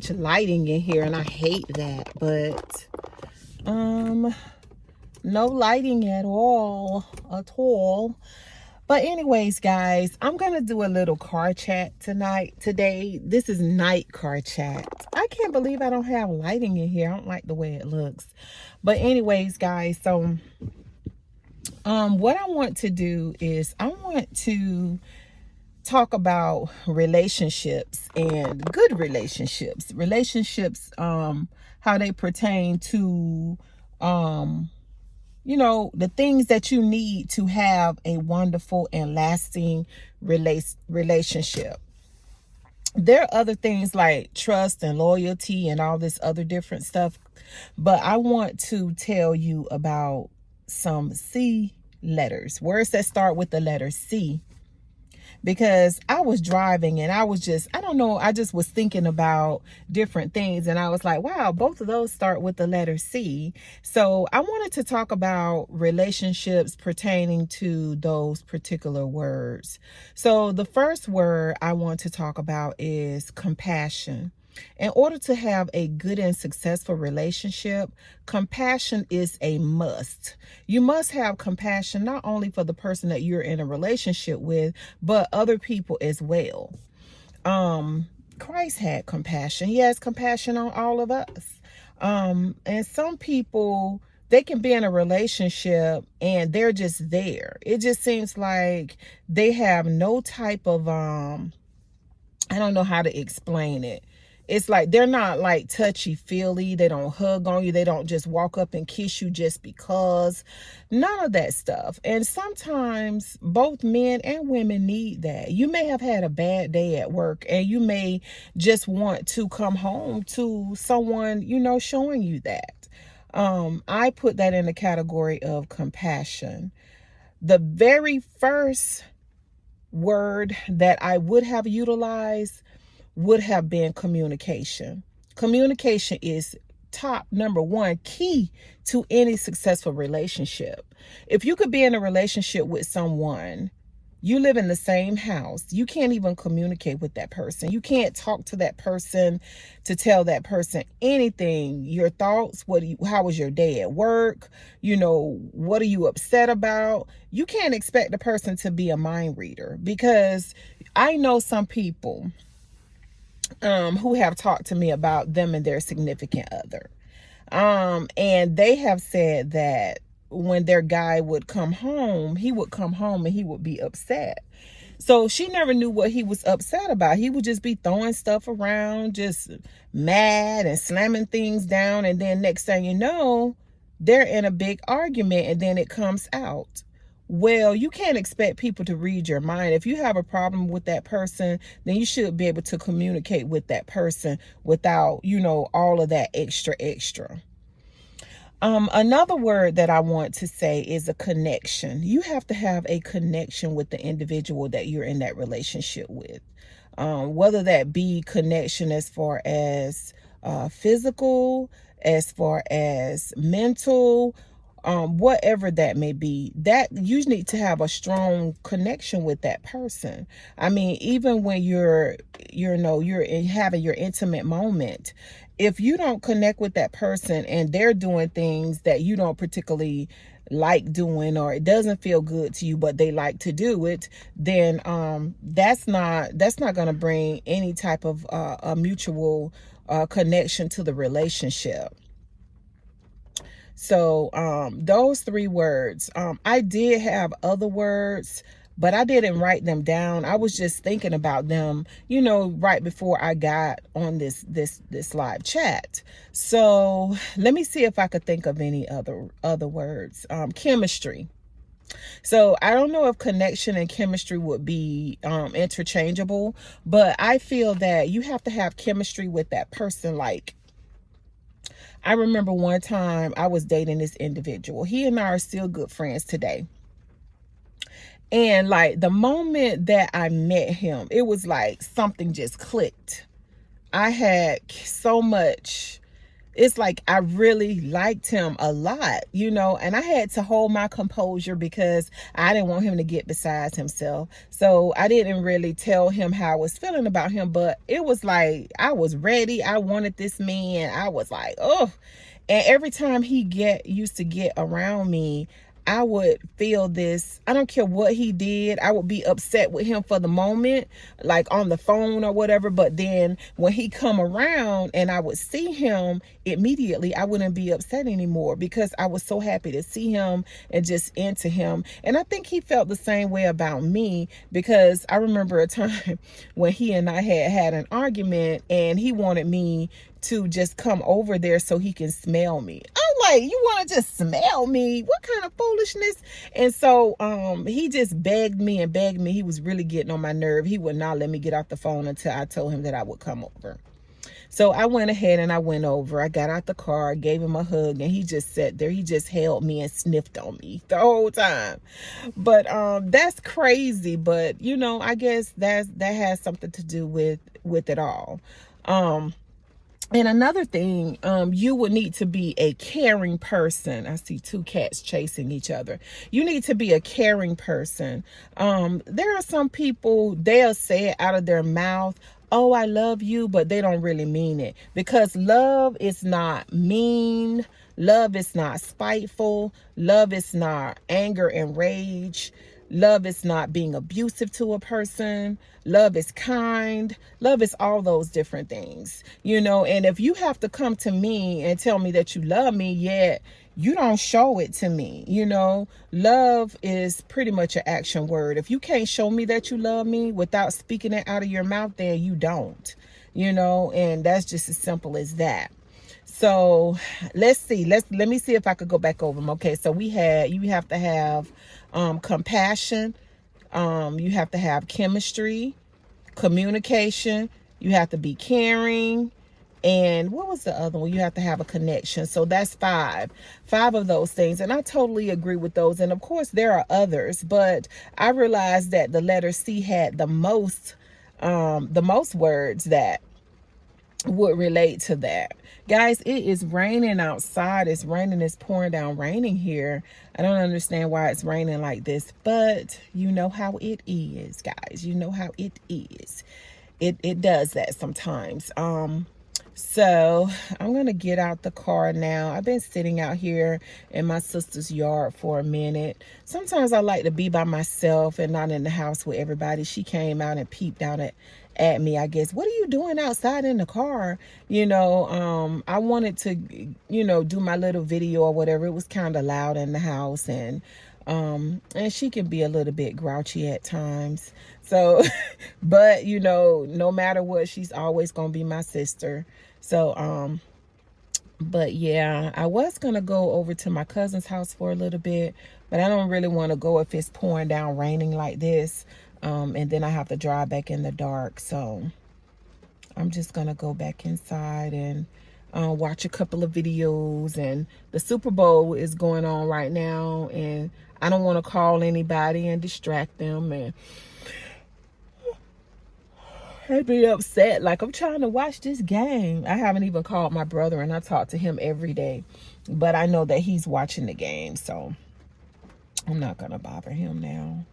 much lighting in here, and I hate that, but no lighting at all. But anyways, guys, I'm gonna do a little car chat today. This is night car chat. I can't believe I don't have lighting in here. I don't like the way it looks. But anyways, guys, so what I want to do is I want to talk about relationships and good relationships, how they pertain to the things that you need to have a wonderful and lasting relationship. There are other things like trust and loyalty and all this other different stuff, but I want to tell you about some C letters, words that start with the letter C, because I was driving and I just was thinking about different things, and I was like, wow, both of those start with the letter C. So I wanted to talk about relationships pertaining to those particular words. So the first word I want to talk about is compassion. In order to have a good and successful relationship, compassion is a must. You must have compassion not only for the person that you're in a relationship with, but other people as well. Christ had compassion. He has compassion on all of us. And some people, they can be in a relationship and they're just there. It just seems like they have no type of, I don't know how to explain it. It's like they're not like touchy-feely. They don't hug on you. They don't just walk up and kiss you just because. None of that stuff. And sometimes both men and women need that. You may have had a bad day at work and you may just want to come home to someone, showing you that. I put that in the category of compassion. The very first word that I would have utilized would have been communication. Communication is top number one key to any successful relationship. If you could be in a relationship with someone, you live in the same house, you can't even communicate with that person. You can't talk to that person to tell that person anything, your thoughts, how was your day at work, what are you upset about? You can't expect the person to be a mind reader, because I know some people who have talked to me about them and their significant other. And they have said that when their guy would come home, he would come home and he would be upset. So she never knew what he was upset about. He would just be throwing stuff around, just mad and slamming things down. And then next thing you know, they're in a big argument and then it comes out. Well, you can't expect people to read your mind. If you have a problem with that person, then you should be able to communicate with that person without, all of that extra. Another word that I want to say is a connection. You have to have a connection with the individual that you're in that relationship with. Whether that be connection as far as physical, as far as mental, whatever that may be, that you need to have a strong connection with that person. I mean, even when you're having your intimate moment, if you don't connect with that person and they're doing things that you don't particularly like doing, or it doesn't feel good to you, but they like to do it, then that's not going to bring any type of a mutual connection to the relationship. So those three words, I did have other words, but I didn't write them down. I was just thinking about them, right before I got on this live chat. So let me see if I could think of any other words. Chemistry. So I don't know if connection and chemistry would be interchangeable, but I feel that you have to have chemistry with that person. Like, I remember one time I was dating this individual. He and I are still good friends today. And like the moment that I met him, it was like something just clicked. I had so much it's like I really liked him a lot, and I had to hold my composure because I didn't want him to get beside himself. So I didn't really tell him how I was feeling about him, but it was like I was ready. I wanted this man. I was like, oh. And every time he used to get around me, I would feel this. I don't care what he did. I would be upset with him for the moment, like on the phone or whatever. But then when he come around and I would see him immediately, I wouldn't be upset anymore because I was so happy to see him and just into him. And I think he felt the same way about me, because I remember a time when he and I had an argument and he wanted me to just come over there so he can smell me. I'm like, you want to just smell me? What kind of foolishness? And so he just begged me and begged me. He was really getting on my nerve. He would not let me get off the phone until I told him that I would come over. So I went ahead and I went over. I got out the car, gave him a hug, and he just sat there. He just held me and sniffed on me the whole time. But that's crazy. But I guess that has something to do with it all. And another thing, you would need to be a caring person. I see two cats chasing each other. You need to be a caring person. There are some people, they'll say it out of their mouth, oh, I love you, but they don't really mean it. Because love is not mean. Love is not spiteful. Love is not anger and rage. Love is not being abusive to a person. Love is kind. Love is all those different things, and if you have to come to me and tell me that you love me, yet you don't show it to me, love is pretty much an action word. If you can't show me that you love me without speaking it out of your mouth, then you don't, and that's just as simple as that. So let's see. Let me see if I could go back over them. Okay, so you have to have compassion. You have to have chemistry, communication. You have to be caring. And what was the other one? You have to have a connection. So that's five of those things. And I totally agree with those. And of course, there are others, but I realized that the letter C had the most words that would relate to that. Guys, it is raining outside. It's raining. It's pouring down raining here. I don't understand why it's raining like this, but you know how it is, guys. You know how it is. It does that sometimes. So I'm gonna get out the car now. I've been sitting out here in my sister's yard for a minute. Sometimes I like to be by myself and not in the house with everybody. She came out and peeped out at me, I guess. What are you doing outside in the car? I wanted to, do my little video or whatever. It was kind of loud in the house, and she can be a little bit grouchy at times. So, but no matter what, she's always gonna be my sister. So, but yeah, I was gonna go over to my cousin's house for a little bit, but I don't really want to go if it's pouring down, raining like this. And then I have to drive back in the dark. So I'm just gonna go back inside and watch a couple of videos. And the Super Bowl is going on right now, and I don't want to call anybody and distract them, and I'd be upset. Like, I'm trying to watch this game. I haven't even called my brother, and I talk to him every day, but I know that he's watching the game, so I'm not gonna bother him now.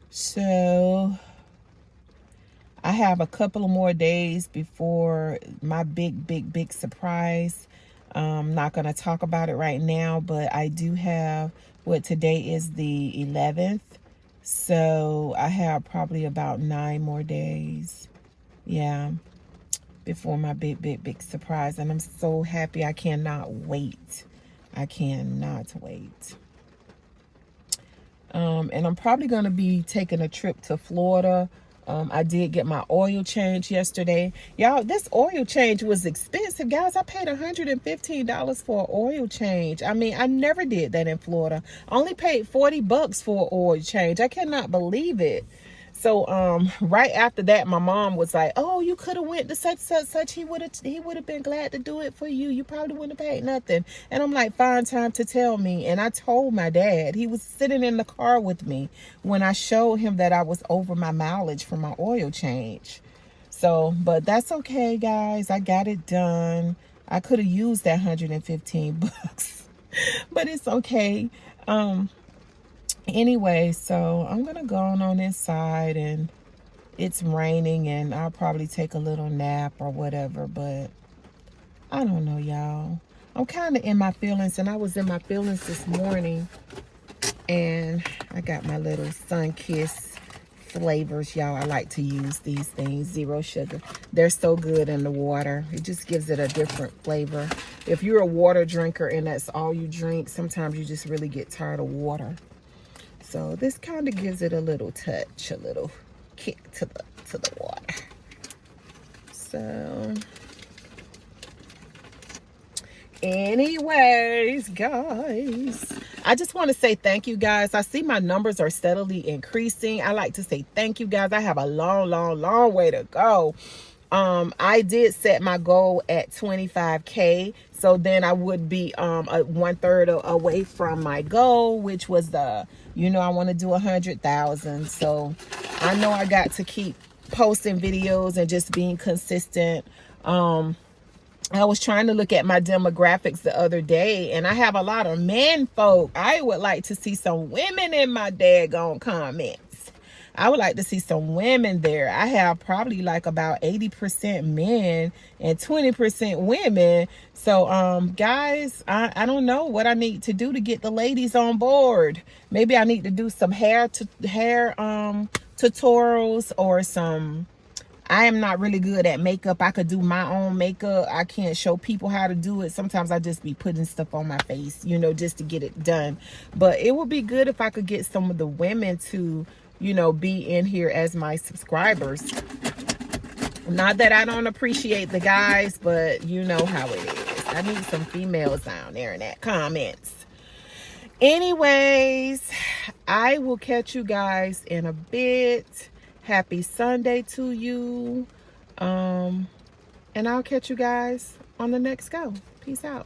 So I have a couple of more days before my big surprise. I'm not going to talk about it right now, but I do have, today is the 11th. So I have probably about 9 more days. Yeah. Before my big surprise. And I'm so happy. I cannot wait. I cannot wait. And I'm probably going to be taking a trip to Florida. I did get my oil change yesterday. Y'all, this oil change was expensive, guys. I paid $115 for an oil change. I mean, I never did that in Florida. I only paid $40 for an oil change. I cannot believe it. So right after that, my mom was like, oh, you could have went to such. He would have been glad to do it for you. You probably wouldn't have paid nothing. And I'm like, find time to tell me. And I told my dad. He was sitting in the car with me when I showed him that I was over my mileage for my oil change. So, but that's okay, guys. I got it done. I could have used that 115 bucks, but it's okay. Anyway, so I'm gonna go on inside, and it's raining, and I'll probably take a little nap or whatever, but I don't know, y'all. I'm kind of in my feelings, and I was in my feelings this morning, and I got my little Sun-Kissed flavors, y'all. I like to use these things, 0 sugar. They're so good in the water. It just gives it a different flavor. If you're a water drinker and that's all you drink, sometimes you just really get tired of water. So this kind of gives it a little touch, a little kick to the water. So anyways, guys, I just want to say thank you, guys. I see my numbers are steadily increasing. I like to say thank you, guys. I have a long way to go. I did set my goal at 25K, so then I would be 1/3 away from my goal, which was I want to do 100,000. So I know I got to keep posting videos and just being consistent. I was trying to look at my demographics the other day, and I have a lot of men folk. I would like to see some women in my daggone comments. I would like to see some women there. I have probably like about 80% men and 20% women. So, guys, I don't know what I need to do to get the ladies on board. Maybe I need to do some hair tutorials, or some... I am not really good at makeup. I could do my own makeup. I can't show people how to do it. Sometimes I just be putting stuff on my face, just to get it done. But it would be good if I could get some of the women to, be in here as my subscribers. Not that I don't appreciate the guys, but you know how it is. I need some females down there in that comments. Anyways, I will catch you guys in a bit. Happy Sunday to you. And I'll catch you guys on the next go. Peace out.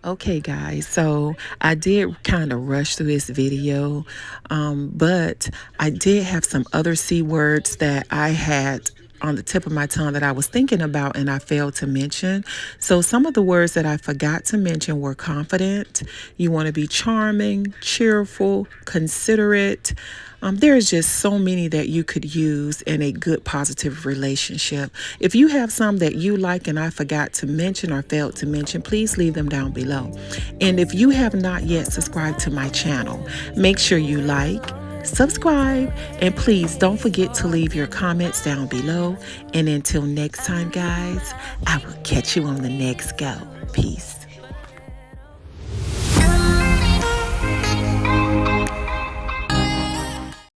Okay, guys, so I did kind of rush through this video, but I did have some other C words that I had on the tip of my tongue that I was thinking about and I failed to mention. So some of the words that I forgot to mention were confident. You want to be charming, cheerful, considerate. There's just so many that you could use in a good positive relationship. If you have some that you like and I forgot to mention or failed to mention, please leave them down below. And if you have not yet subscribed to my channel, make sure you like, subscribe, and please don't forget to leave your comments down below. And until next time, guys, I will catch you on the next go. Peace.